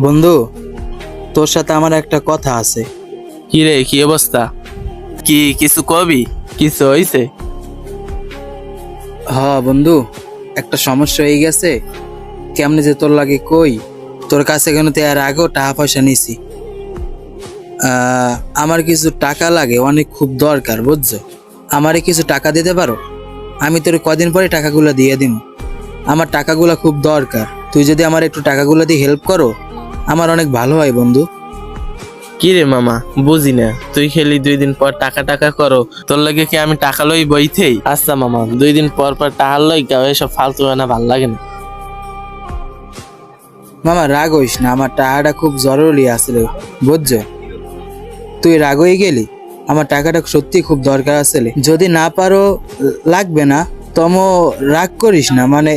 বন্ধু, তোর সাথে আমার একটা কথা আছে। কি রে, কি অবস্থা? কি কিছু কবি? কিছু হইছে? হ বন্ধু, একটা সমস্যা হয়ে গেছে। কেমনে যে তোর লাগে কই, তোর কাছে কেন তো এর আগেও টাকা পয়সা নিছি। আমার কিছু টাকা লাগে, অনেক খুব দরকার বুঝছো। আমারে কিছু টাকা দিতে পারো? আমি তোর কদিন পরে টাকাগুলো দিয়ে দিব। আমার টাকাগুলো খুব দরকার, তুই যদি আমার একটু টাকাগুলো দিয়ে হেল্প করো আমার অনেক ভালো হয় বন্ধু। কি রে মামা, বুঝি না। তুই খেলি 2 দিন পর টাকা টাকা করো, তোর লাগে কি আমি টাকা লই বইতেই? আচ্ছা মামা, 2 দিন পর পর টাকা লই কেউ এসব ফালতু না, ভাল লাগে না। মামা রাগ হইস না, আমার টাকাটা খুব জরুরি আসলে বুঝছো। তুই রাগ হয়ে গেলি, আমার টাকাটা সত্যি খুব দরকার আসলে। যদি না পারো লাগবে না, তমো রাগ করিস না, মানে